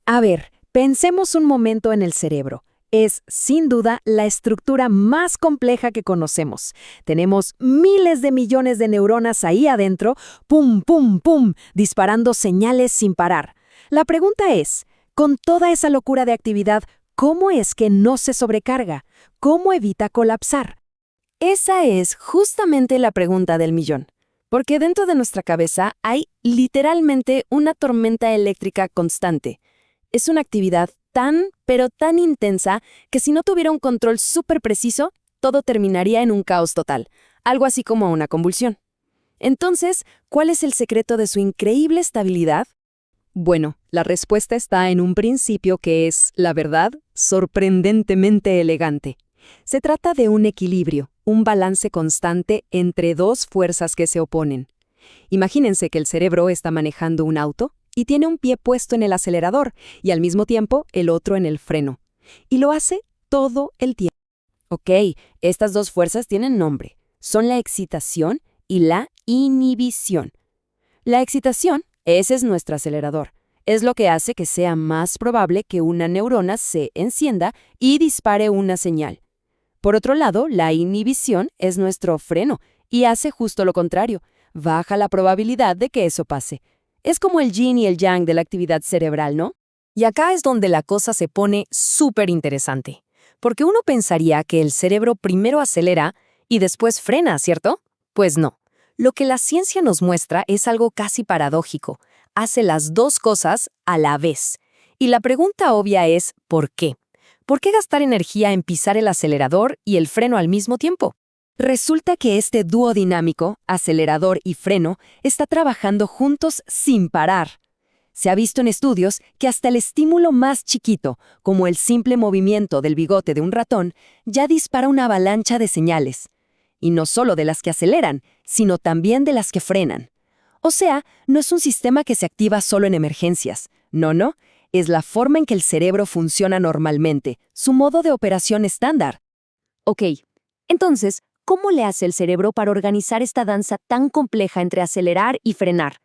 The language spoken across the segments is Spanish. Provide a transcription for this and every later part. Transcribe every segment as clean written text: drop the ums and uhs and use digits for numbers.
A ver, pensemos un momento en el cerebro. Es, sin duda, la estructura más compleja que conocemos. Tenemos miles de millones de neuronas ahí adentro, pum, pum, pum, disparando señales sin parar. La pregunta es, con toda esa locura de actividad, ¿cómo es que no se sobrecarga? ¿Cómo evita colapsar? Esa es justamente la pregunta del millón. Porque dentro de nuestra cabeza hay literalmente una tormenta eléctrica constante. Es una actividad tan, pero tan intensa que si no tuviera un control súper preciso, todo terminaría en un caos total, algo así como una convulsión. Entonces, ¿cuál es el secreto de su increíble estabilidad? Bueno, la respuesta está en un principio que es, la verdad, sorprendentemente elegante. Se trata de un equilibrio, un balance constante entre dos fuerzas que se oponen. Imagínense que el cerebro está manejando un auto y tiene un pie puesto en el acelerador y al mismo tiempo el otro en el freno. Y lo hace todo el tiempo. Ok, estas dos fuerzas tienen nombre. Son la excitación y la inhibición. La excitación, ese es nuestro acelerador. Es lo que hace que sea más probable que una neurona se encienda y dispare una señal. Por otro lado, la inhibición es nuestro freno y hace justo lo contrario. Baja la probabilidad de que eso pase. Es como el yin y el yang de la actividad cerebral, ¿no? Y acá es donde la cosa se pone súper interesante. Porque uno pensaría que el cerebro primero acelera y después frena, ¿cierto? Pues no. Lo que la ciencia nos muestra es algo casi paradójico. Hace las dos cosas a la vez. Y la pregunta obvia es, ¿por qué? ¿Por qué gastar energía en pisar el acelerador y el freno al mismo tiempo? Resulta que este dúo dinámico, acelerador y freno, está trabajando juntos sin parar. Se ha visto en estudios que hasta el estímulo más chiquito, como el simple movimiento del bigote de un ratón, ya dispara una avalancha de señales. Y no solo de las que aceleran, sino también de las que frenan. O sea, no es un sistema que se activa solo en emergencias. No. Es la forma en que el cerebro funciona normalmente, su modo de operación estándar. Ok, entonces, ¿cómo le hace el cerebro para organizar esta danza tan compleja entre acelerar y frenar?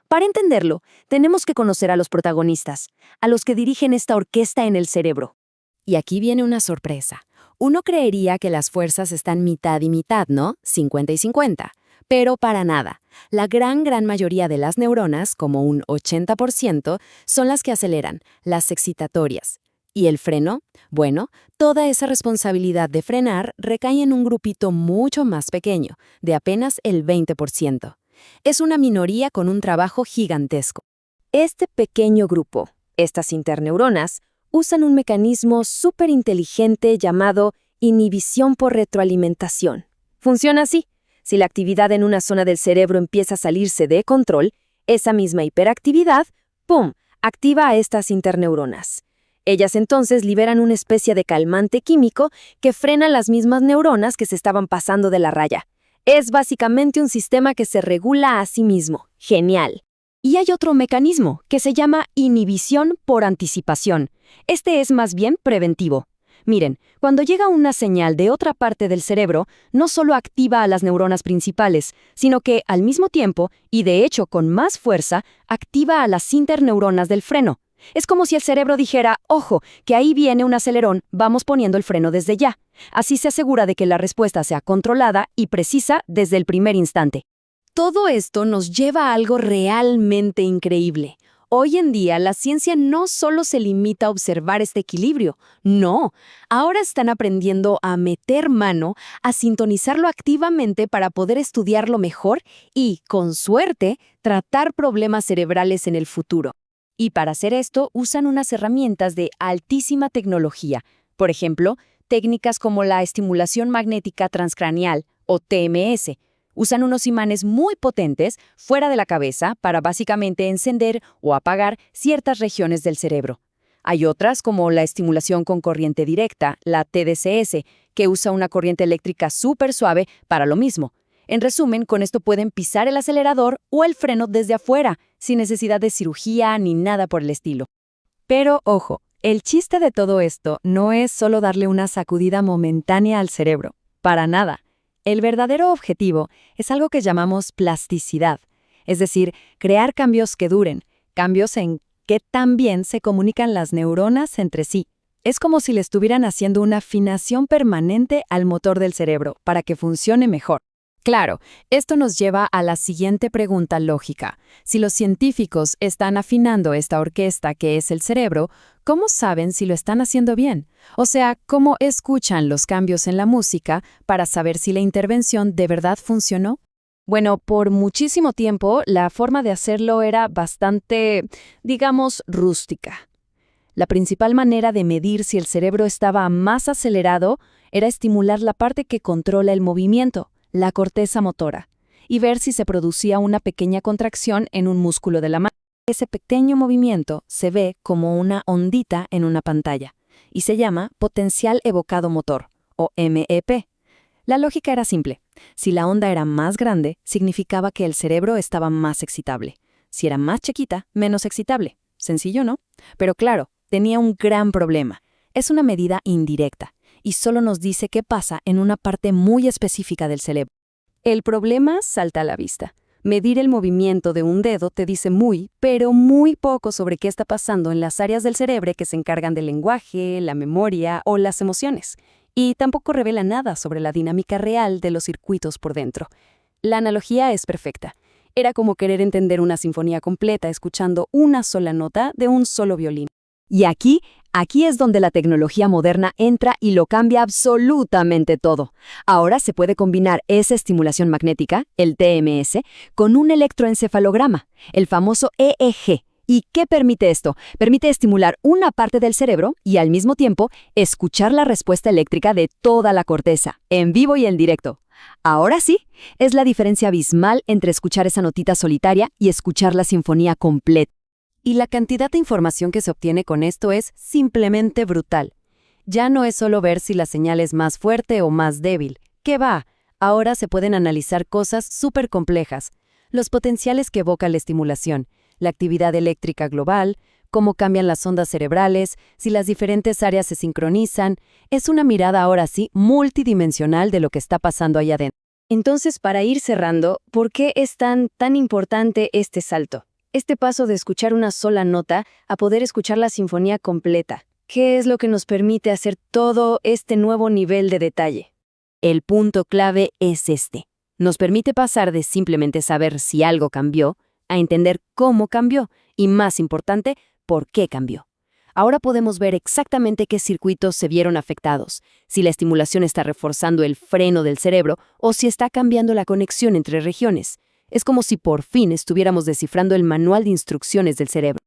Para entenderlo, tenemos que conocer a los protagonistas, a los que dirigen esta orquesta en el cerebro. Y aquí viene una sorpresa. Uno creería que las fuerzas están mitad y mitad, ¿no? 50 y 50. Pero para nada. La gran mayoría de las neuronas, como un 80%, son las que aceleran, las excitatorias. ¿Y el freno? Bueno, toda esa responsabilidad de frenar recae en un grupito mucho más pequeño, de apenas el 20%. Es una minoría con un trabajo gigantesco. Este pequeño grupo, estas interneuronas, usan un mecanismo súper inteligente llamado inhibición por retroalimentación. Funciona así. Si la actividad en una zona del cerebro empieza a salirse de control, esa misma hiperactividad, ¡pum!, activa a estas interneuronas. Ellas entonces liberan una especie de calmante químico que frena las mismas neuronas que se estaban pasando de la raya. Es básicamente un sistema que se regula a sí mismo. Genial. Y hay otro mecanismo que se llama inhibición por anticipación. Este es más bien preventivo. Miren, cuando llega una señal de otra parte del cerebro, no solo activa a las neuronas principales, sino que, al mismo tiempo, y de hecho con más fuerza, activa a las interneuronas del freno. Es como si el cerebro dijera, ojo, que ahí viene un acelerón, vamos poniendo el freno desde ya. Así se asegura de que la respuesta sea controlada y precisa desde el primer instante. Todo esto nos lleva a algo realmente increíble. Hoy en día, la ciencia no solo se limita a observar este equilibrio, no. Ahora están aprendiendo a meter mano, a sintonizarlo activamente para poder estudiarlo mejor y, con suerte, tratar problemas cerebrales en el futuro. Y para hacer esto, usan unas herramientas de altísima tecnología. Por ejemplo, técnicas como la estimulación magnética transcraneal, o TMS. Usan unos imanes muy potentes fuera de la cabeza para básicamente encender o apagar ciertas regiones del cerebro. Hay otras, como la estimulación con corriente directa, la TDCS, que usa una corriente eléctrica súper suave para lo mismo. En resumen, con esto pueden pisar el acelerador o el freno desde afuera, sin necesidad de cirugía ni nada por el estilo. Pero, ojo, el chiste de todo esto no es solo darle una sacudida momentánea al cerebro. Para nada. El verdadero objetivo es algo que llamamos plasticidad, es decir, crear cambios que duren, cambios en que también se comunican las neuronas entre sí. Es como si le estuvieran haciendo una afinación permanente al motor del cerebro para que funcione mejor. Claro, esto nos lleva a la siguiente pregunta lógica. Si los científicos están afinando esta orquesta que es el cerebro, ¿cómo saben si lo están haciendo bien? O sea, ¿cómo escuchan los cambios en la música para saber si la intervención de verdad funcionó? Bueno, por muchísimo tiempo la forma de hacerlo era bastante, digamos, rústica. La principal manera de medir si el cerebro estaba más acelerado era estimular la parte que controla el movimiento, la corteza motora, y ver si se producía una pequeña contracción en un músculo de la mano. Ese pequeño movimiento se ve como una ondita en una pantalla, y se llama potencial evocado motor, o MEP. La lógica era simple. Si la onda era más grande, significaba que el cerebro estaba más excitable. Si era más chiquita, menos excitable. Sencillo, ¿no? Pero claro, tenía un gran problema. Es una medida indirecta y solo nos dice qué pasa en una parte muy específica del cerebro. El problema salta a la vista. Medir el movimiento de un dedo te dice muy, pero muy poco sobre qué está pasando en las áreas del cerebro que se encargan del lenguaje, la memoria o las emociones. Y tampoco revela nada sobre la dinámica real de los circuitos por dentro. La analogía es perfecta. Era como querer entender una sinfonía completa escuchando una sola nota de un solo violín. Y aquí es donde la tecnología moderna entra y lo cambia absolutamente todo. Ahora se puede combinar esa estimulación magnética, el TMS, con un electroencefalograma, el famoso EEG. ¿Y qué permite esto? Permite estimular una parte del cerebro y al mismo tiempo escuchar la respuesta eléctrica de toda la corteza, en vivo y en directo. Ahora sí, es la diferencia abismal entre escuchar esa notita solitaria y escuchar la sinfonía completa. Y la cantidad de información que se obtiene con esto es simplemente brutal. Ya no es solo ver si la señal es más fuerte o más débil. ¿Qué va? Ahora se pueden analizar cosas súper complejas. Los potenciales que evoca la estimulación, la actividad eléctrica global, cómo cambian las ondas cerebrales, si las diferentes áreas se sincronizan. Es una mirada ahora sí multidimensional de lo que está pasando allá adentro. Entonces, para ir cerrando, ¿por qué es tan importante este salto? Este paso de escuchar una sola nota a poder escuchar la sinfonía completa. ¿Qué es lo que nos permite hacer todo este nuevo nivel de detalle? El punto clave es este. Nos permite pasar de simplemente saber si algo cambió a entender cómo cambió y, más importante, por qué cambió. Ahora podemos ver exactamente qué circuitos se vieron afectados, si la estimulación está reforzando el freno del cerebro o si está cambiando la conexión entre regiones. Es como si por fin estuviéramos descifrando el manual de instrucciones del cerebro.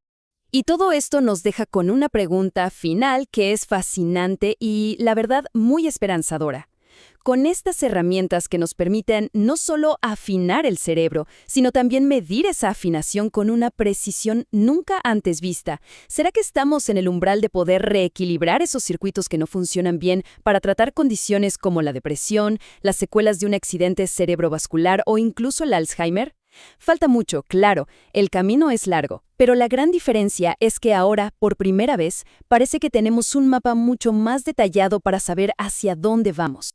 Y todo esto nos deja con una pregunta final que es fascinante y, la verdad, muy esperanzadora. Con estas herramientas que nos permiten no solo afinar el cerebro, sino también medir esa afinación con una precisión nunca antes vista, ¿será que estamos en el umbral de poder reequilibrar esos circuitos que no funcionan bien para tratar condiciones como la depresión, las secuelas de un accidente cerebrovascular o incluso el Alzheimer? Falta mucho, claro, el camino es largo, pero la gran diferencia es que ahora, por primera vez, parece que tenemos un mapa mucho más detallado para saber hacia dónde vamos.